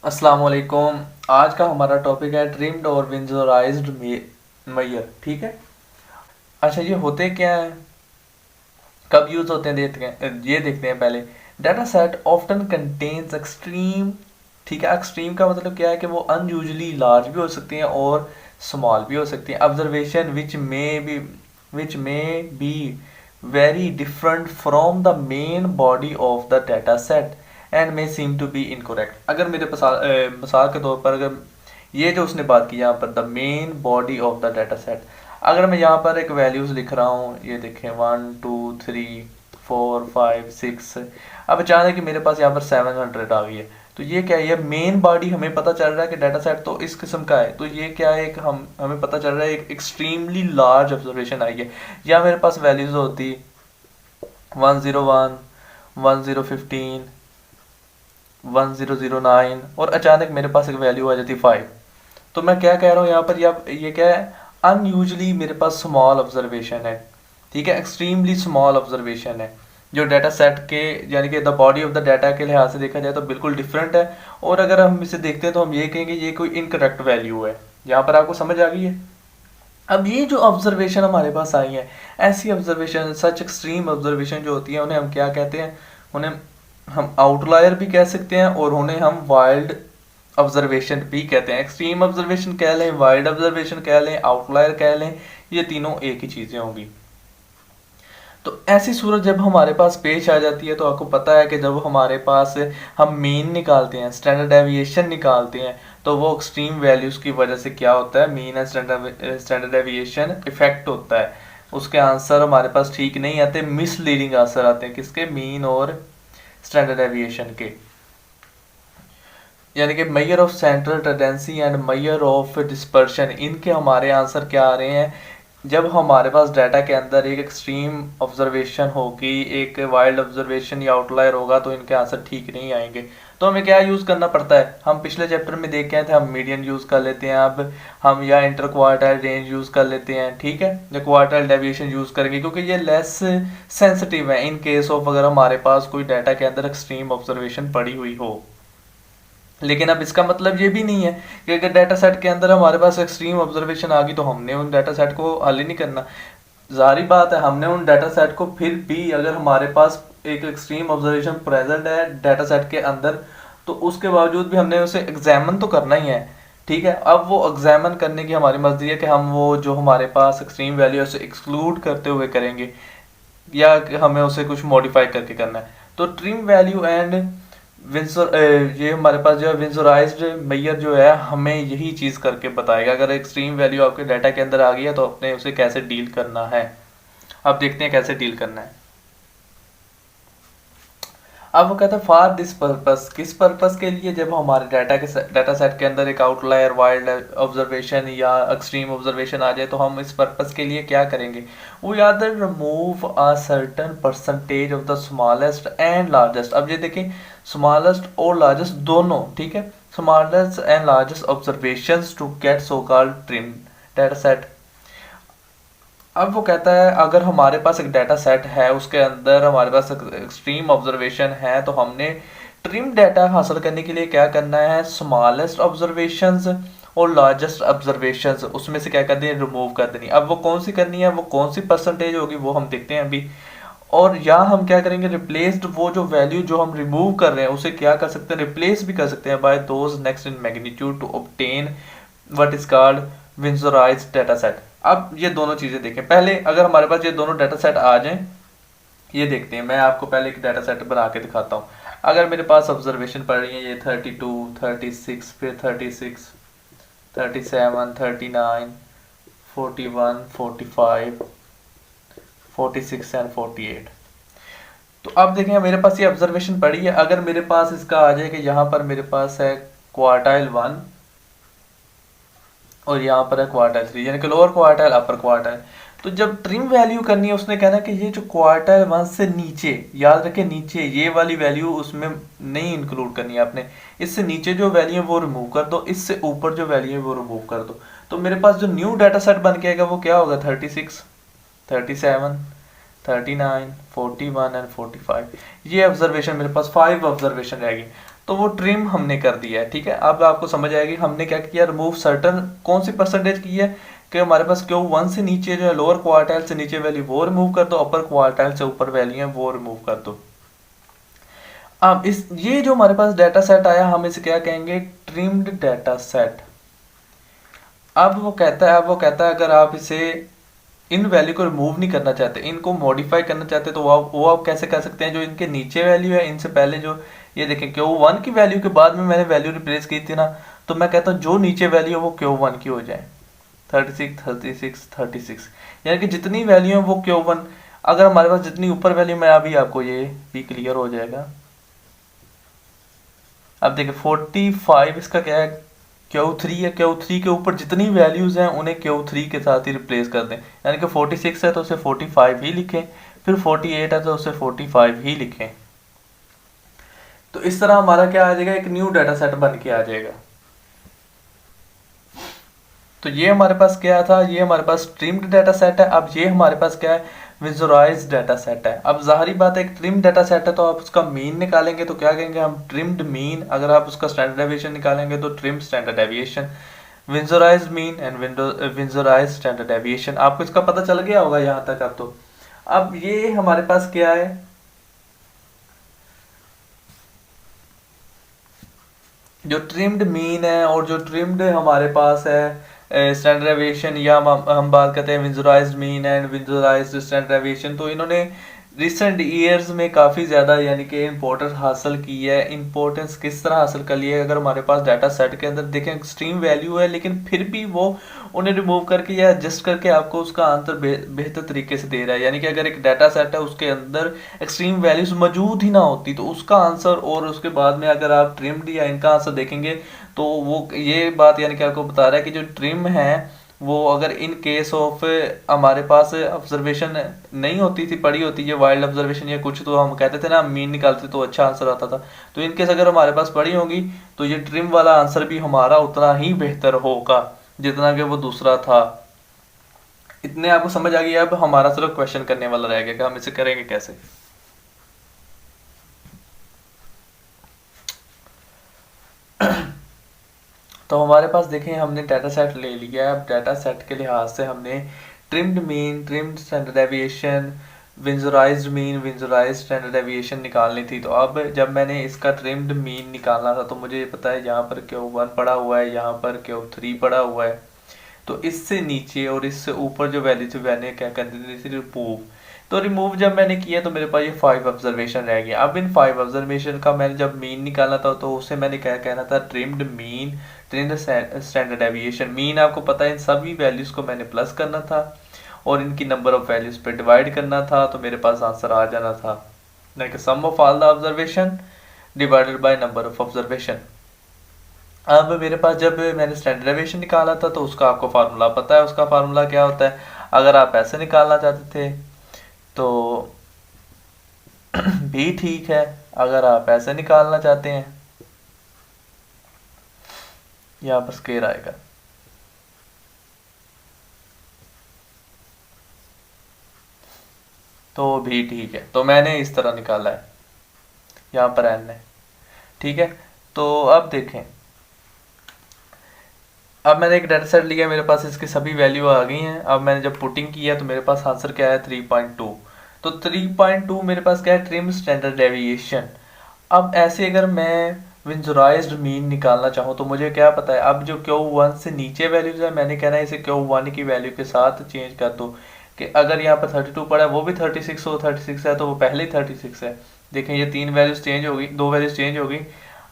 अस्सलाम वालेकुम। आज का हमारा टॉपिक है ट्रिम्ड और विंजराइज्ड मेयर। ठीक है। अच्छा, ये होते क्या है, कब यूज होते हैं, ये देखते हैं पहले। Data set often contains extreme. ठीक है, एक्सट्रीम का मतलब क्या है कि वो अनयूजली लार्ज भी हो सकती हैं और स्मॉल भी हो सकती हैं। Observation which may be very different from the main body of the data set and may seem to be incorrect. अगर मेरे मिसाल के तौर पर, अगर ये जो उसने बात की यहाँ पर the main body of the data set, अगर मैं यहाँ पर एक वैल्यूज लिख रहा हूँ, ये देखें 1 2 3 4 5 6, अब अचानक कि मेरे पास यहाँ पर 700 आ गई है, तो ये क्या है, ये मेन बॉडी हमें पता चल रहा है कि डाटा सेट तो इस किस्म का है, तो ये क्या है, एक हमें पता चल रहा है एक एक्सट्रीमली लार्ज ऑब्जर्वेशन आई है। या मेरे पास वैल्यूज होती 101 1015 1009 और अचानक मेरे पास एक वैल्यू आ जाती 5। तो मैं क्या कह रहा हूँ यहाँ पर, ये क्या है, अनयूजली मेरे पास स्मॉल ऑब्जर्वेशन है। ठीक है, एक्सट्रीमली स्मॉल ऑब्जर्वेशन है जो डाटा सेट के, यानी कि the body of the data के लिहाज से देखा जाए तो बिल्कुल डिफरेंट है। और अगर हम इसे देखते हैं तो हम ये कहेंगे ये कोई इनकरेक्ट वैल्यू है। यहाँ पर आपको समझ आ गई है। अब ये जो ऑब्जर्वेशन हमारे पास आई है, ऐसी ऑब्जर्वेशन, सच एक्सट्रीम ऑब्जर्वेशन जो होती है, उन्हें हम क्या कहते हैं, उन्हें हम आउटलायर भी कह सकते हैं और उन्हें हम वाइल्ड ऑब्जर्वेशन भी कहते हैं। एक्सट्रीम ऑब्जर्वेशन कह लें, वाइल्ड ऑब्जर्वेशन कह लें, आउटलायर कह लें, ये तीनों एक ही चीज़ें होंगी। तो ऐसी सूरत जब हमारे पास पेश आ जाती है, तो आपको पता है कि जब हमारे पास हम मीन निकालते हैं, स्टैंडर्ड डेविएशन निकालते हैं, तो वो एक्सट्रीम वैल्यूज़ की वजह से क्या होता है, mean and standard deviation effect होता है। उसके आंसर हमारे पास ठीक नहीं आते, मिसलीडिंग आंसर आते हैं, किसके, मीन और स्टैंडर्ड डेविएशन के। यानी कि measure of central tendency and measure of dispersion, इनके हमारे आंसर क्या आ रहे हैं। जब हमारे पास डाटा के अंदर एक एक्सट्रीम ऑब्जर्वेशन होगी, एक वाइल्ड ऑब्जर्वेशन या आउटलायर होगा, तो इनके आंसर ठीक नहीं आएंगे। तो हमें क्या यूज़ करना पड़ता है, हम पिछले चैप्टर में देख के आए थे, हम मीडियन यूज़ कर लेते हैं। अब हम या इंटर क्वार्टाइल रेंज यूज़ कर लेते हैं। ठीक है, या क्वार्टाइल डेविएशन यूज़ करेंगे क्योंकि ये लेस सेंसिटिव है इन केस ऑफ अगर हमारे पास कोई डाटा के अंदर एक्सट्रीम ऑब्जर्वेशन पड़ी हुई हो। लेकिन अब इसका मतलब ये भी नहीं है कि अगर डाटा सेट के अंदर हमारे पास एक्सट्रीम ऑब्जर्वेशन आ गई तो हमने उन डाटा सेट को हल ही नहीं करना। जारी बात है, हमने उन डाटा सेट को फिर भी, अगर हमारे पास एक एक्सट्रीम ऑब्जर्वेशन प्रेजेंट है डाटा सेट के अंदर, तो उसके बावजूद भी हमने उसे एग्जामिन तो करना ही है। ठीक है, अब वो एग्जामिन करने की हमारी मर्जी है कि हम वो जो हमारे पास एक्सट्रीम वैल्यू है उसे एक्सक्लूड करते हुए करेंगे या हमें उसे कुछ मॉडिफाई करके करना है। तो ट्रिम वैल्यू एंड विंसर, ये हमारे पास जो है विंसराइज्ड मेयर जो है, हमें यही चीज़ करके बताएगा। अगर एक्सट्रीम वैल्यू आपके डाटा के अंदर आ गई है तो अपने उसे कैसे डील करना है। अब देखते हैं कैसे डील करना है। अब वो कहता है फॉर दिस पर्पस, किस पर्पस के लिए, जब हमारे डाटा सेट के अंदर एक आउटलायर, वाइल्ड ऑब्जर्वेशन या एक्सट्रीम ऑब्जर्वेशन आ जाए, तो हम इस पर्पस के लिए क्या करेंगे, we rather remove a certain percentage of the smallest and largest. अब ये देखें, स्मॉलेस्ट और लार्जेस्ट दोनों, ठीक है, smallest and largest observations to get so called trim data set. अब वो कहता है अगर हमारे पास एक डाटा सेट है, उसके अंदर हमारे पास एक्सट्रीम ऑब्जर्वेशन है, तो हमने ट्रिम डाटा हासिल करने के लिए क्या करना है, स्मॉलेस्ट ऑब्जर्वेशंस और लार्जेस्ट ऑब्जर्वेशंस उसमें से क्या कर देनी, रिमूव कर देनी। अब वो कौन सी करनी है, वो कौन सी परसेंटेज होगी, वो हम देखते हैं अभी। और यहाँ हम क्या करेंगे, रिप्लेस्ड, वो जो वैल्यू जो हम रिमूव कर रहे हैं उसे क्या कर सकते हैं, रिप्लेस भी कर सकते हैं by those next in magnitude to obtain what is called winsorized data set. अब ये दोनों चीजें देखें पहले, अगर हमारे पास ये दोनों डाटा सेट आ जाएं, ये देखते हैं। मैं आपको पहले एक डाटा सेट बना के दिखाता हूँ। अगर मेरे पास ऑब्जर्वेशन पड़ रही है ये 32 36, फिर 36 37 39 41 45 46 एंड 48। तो अब देखें मेरे पास ये ऑब्जर्वेशन पड़ी है। अगर मेरे पास इसका आ जाए कि यहाँ पर मेरे पास है क्वार्टाइल 1 और यहाँ पर है क्वार्टाइल 3, यानी कि लोअर क्वार्टाइल, अपर क्वार्टाइल। तो जब ट्रिम वैल्यू करनी है, उसने कहना कि ये जो क्वार्टाइल 1 से नीचे, याद रखें नीचे, ये वाली वैल्यू उसमें नहीं इंक्लूड करनी है आपने। इससे नीचे जो वैल्यू है वो रिमूव कर दो, इससे ऊपर जो वैल्यू है वो रिमूव कर दो। तो मेरे पास जो न्यू डाटा सेट बन के आएगा वो क्या होगा, 36 37 39 41 एंड 45। ये ऑब्जर्वेशन मेरे पास 5 ऑब्जर्वेशन रहेगी। तो वो ट्रिम हमने कर दिया है। ठीक है, अब आपको समझ आएगी हमने क्या किया, रिमूव सर्टन कौन सी परसेंटेज की है कि हमारे पास Q1 से नीचे जो है लोअर क्वार्टाइल से नीचे वैल्यू वो रिमूव कर दो, अपर क्वार्टाइल से ऊपर वैल्यू है वो रिमूव कर दो। अब इस ये जो हमारे पास डाटा सेट आया हम इसे क्या कहेंगे, ट्रिम्ड डाटा सेट। अब वो कहता है अगर आप इसे इन वैल्यू को रिमूव नहीं करना चाहते, इनको मॉडिफाई करना चाहते, तो वो आप कैसे कर सकते हैं, जो इनके नीचे वैल्यू है इनसे पहले जो ये देखें Q1 की वैल्यू के बाद में मैंने वैल्यू रिप्लेस की थी ना, तो मैं कहता हूँ जो नीचे वैल्यू है वो Q1 की हो जाए, 36 36 36, यानी कि जितनी वैल्यू है वो Q1, अगर हमारे पास जितनी ऊपर वैल्यू, मैं अभी आपको ये भी क्लियर हो जाएगा। अब देखिए 45 इसका क्या है, Q3 है, Q3 के ऊपर जितनी वैल्यूज हैं उन्हें Q3 के साथ ही रिप्लेस कर दें, यानी कि 46 है तो उसे 45 ही लिखें, फिर 48 है तो उसे 45 ही लिखें। तो इस तरह हमारा क्या आ जाएगा, एक न्यू डाटा सेट बन के आ जाएगा। तो ये हमारे पास क्या था, ये हमारे पास ट्रिम्ड डाटा सेट है। अब ये हमारे पास क्या है, विजुअलाइज्ड डाटा सेट है। अब जाहिर बात है एक ट्रिम्ड डाटा सेट है तो आप उसका मीन निकालेंगे तो क्या कहेंगे हम, ट्रिम्ड मीन। अगर आप उसका स्टैंडर्ड डेविएशन निकालेंगे तो trimmed standard deviation, visualised mean and visualised standard deviation. आपको इसका पता चल गया होगा यहाँ तक अब तो। अब ये हमारे पास क्या है, जो ट्रिम्ड मीन है और जो ट्रिम्ड हमारे पास है स्टैंडर्ड डेविएशन, या हम बात करते हैं visualised mean and visualised standard deviation, तो इन्होंने रिसेंट ईयर्स में काफ़ी ज़्यादा यानी कि इम्पोर्टेंस हासिल की है। इम्पोर्टेंस किस तरह हासिल कर ली है, अगर हमारे पास डाटा सेट के अंदर देखें एक्सट्रीम वैल्यू है लेकिन फिर भी वो उन्हें रिमूव करके या एडजस्ट करके आपको उसका आंसर बेहतर तरीके से दे रहा है। यानी कि अगर एक डाटा सेट है उसके अंदर एक्सट्रीम वैल्यूज मौजूद ही ना होती तो उसका आंसर, और उसके बाद में अगर आप ट्रिम्ड या इनका आंसर देखेंगे तो वो ये बात यानी कि आपको बता रहा है कि जो ट्रिम है वो अगर इन केस ऑफ हमारे पास ऑब्जर्वेशन नहीं होती थी, पड़ी होती है वाइल्ड ऑब्जर्वेशन या कुछ, तो हम कहते थे ना मीन निकालते तो अच्छा आंसर आता था। तो इन केस अगर हमारे पास पड़ी होगी तो ये ट्रिम वाला आंसर भी हमारा उतना ही बेहतर होगा जितना कि वो दूसरा था। इतने आपको समझ आ गया। अब हमारा सिर्फ क्वेश्चन करने वाला रह गया कि हम इसे करेंगे कैसे। तो हमारे पास देखें हमने डाटा सेट ले लिया है। अब डाटा सेट के लिहाज से हमने trimmed mean, trimmed standard deviation, visualised mean, visualised standard deviation निकालनी थी। तो अब जब मैंने इसका ट्रिम्ड मीन निकालना था तो मुझे पता है यहाँ पर Q1 पड़ा हुआ है, यहाँ पर Q3 पड़ा हुआ है, तो इससे नीचे और इससे ऊपर जो वैल्यू थी मैंने क्या कर दी थी, रिमूव। तो रिमूव जब मैंने किया तो मेरे पास ये 5 ऑब्जर्वेशन रह गया। अब इन 5 ऑब्जर्वेशन का मैंने जब मीन निकाला था तो उससे मैंने क्या कहना था, trimmed mean, trimmed standard deviation. Mean आपको पता है इन सभी वैल्यूज को मैंने प्लस करना था और इनकी नंबर ऑफ वैल्यूज पे डिवाइड करना था, तो मेरे पास आंसर आ जाना था, like sum of all the observation divided by number of observation. अब मेरे पास जब मैंने स्टैंडर्ड डेविएशन निकाला था तो उसका आपको फार्मूला पता है, उसका फार्मूला क्या होता है। अगर आप ऐसे निकालना चाहते थे तो भी ठीक है, अगर आप ऐसे निकालना चाहते हैं, यहाँ पर स्केयर आएगा, तो भी ठीक है। तो मैंने इस तरह निकाला है, यहाँ पर एन है, ठीक है। तो अब देखें, अब मैंने एक डाटा सेट लिया, मेरे पास इसकी सभी वैल्यू आ गई हैं। अब मैंने जब पुटिंग किया तो मेरे पास आंसर क्या है, 3.2। तो 3.2 मेरे पास क्या है, ट्रिम स्टैंडर्ड डेविएशन। अब ऐसे अगर मैं विजुअलाइज्ड मीन निकालना चाहूँ तो मुझे क्या पता है, अब जो Q1 से नीचे वैल्यूज है मैंने कहना है इसे Q1 की वैल्यू के साथ चेंज कर दो, कि अगर यहाँ पर 32 पड़ा है वो भी 36 हो, 36 है तो वो पहले ही 36 है। देखें ये 3 वैल्यूज चेंज होगी, 2 वैल्यूज चेंज होगी।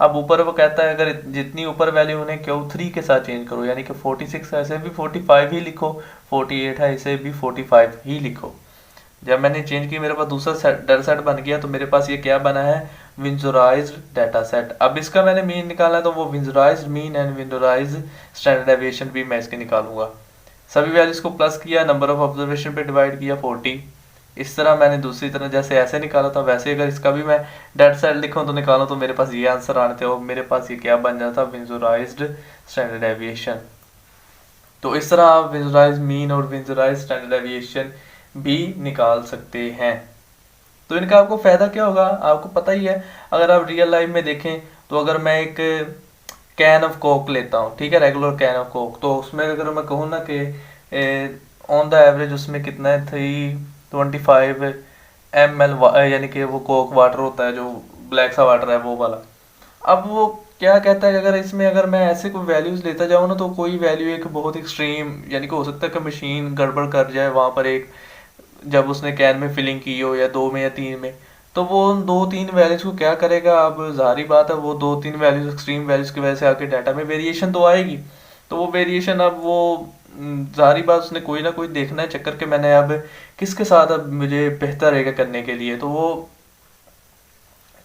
अब ऊपर वो कहता है अगर जितनी ऊपर वैल्यू उन्हें Q3 के साथ चेंज करो, यानी कि 46 है इसे भी 45 ही लिखो, 48 है इसे भी 45 ही लिखो। जब मैंने चेंज किया मेरे पास दूसरा डाटा सेट बन गया, तो मेरे पास ये क्या बना है, विजुअलाइज्ड डाटा सेट। अब इसका मैंने मीन निकालना है तो वो visualised mean and visualised standard deviation भी मैं इसके निकालूंगा। सभी वैल्यूज को प्लस किया, नंबर ऑफ ऑब्जर्वेशन पे डिवाइड किया 40। इस तरह मैंने दूसरी तरह जैसे ऐसे निकाला था वैसे अगर इसका भी मैं डाटा सेट लिखूं तो निकालूं तो मेरे पास ये आंसर आने थे, और मेरे पास ये क्या बन जाता, विजुअलाइज्ड स्टैंडर्ड डेविएशन। तो इस तरह आप विजुअलाइज मीन और विजुअलाइज स्टैंडर्ड डेविएशन भी निकाल सकते हैं। तो इनका आपको फायदा क्या होगा आपको पता ही है। अगर आप रियल लाइफ में देखें तो अगर मैं एक कैन ऑफ कोक लेता हूँ, ठीक है, रेगुलर कैन ऑफ कोक, तो उसमें अगर मैं कहूँ ना कि ऑन द एवरेज उसमें कितना है, 325 ml, यानी कि वो कोक वाटर होता है जो ब्लैक सा वाटर है वो वाला। अब वो क्या कहता है कि अगर इसमें अगर मैं ऐसे कोई वैल्यूज लेता जाऊँ ना, तो कोई वैल्यू एक बहुत एक्सट्रीम, यानी कि हो सकता है कि मशीन गड़बड़ कर जाए वहां पर, एक जब उसने कैन में फिलिंग की हो या दो में या तीन में, तो वो उन दो तीन वैल्यूज को क्या करेगा। अब जाहिर बात है वो दो तीन वैल्यूज एक्सट्रीम वैल्यूज की वजह से आपके डाटा में वेरिएशन तो आएगी। तो वो वेरिएशन अब वो जाहिर बात उसने कोई ना कोई देखना है चक्कर के मैंने अब किसके साथ अब मुझे बेहतर रहेगा करने के लिए, तो वो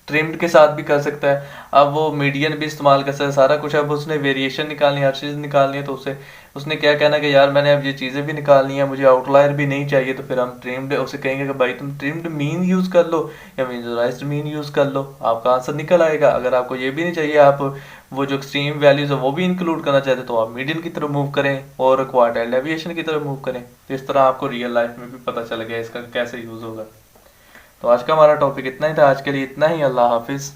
ट्रिम्ड के साथ भी कर सकता है। अब वो मीडियन भी इस्तेमाल कर सकता है, सारा कुछ। अब उसने वेरिएशन निकालनी है, हर चीज़ निकालनी है, तो उसे उसने क्या कहना कि यार मैंने अब ये चीज़ें भी निकालनी है, मुझे आउटलायर भी नहीं चाहिए। तो फिर हम ट्रिम्ड उसे कहेंगे कि भाई तुम ट्रिम्ड मीन यूज़ कर लो या मीनराइज्ड मीन यूज़ कर लो, आपका आंसर निकल आएगा। अगर आपको ये भी नहीं चाहिए, आप वो जो एक्सट्रीम वैल्यूज है वो भी इंक्लूड करना चाहते, तो आप मीडियन की तरफ मूव करें और क्वार्टाइल डेविएशन की तरफ मूव करें। तो इस तरह आपको रियल लाइफ में भी पता चल गया इसका कैसे यूज़ होगा। तो आज का हमारा टॉपिक इतना ही था, आज के लिए इतना ही। अल्लाह हाफिज़।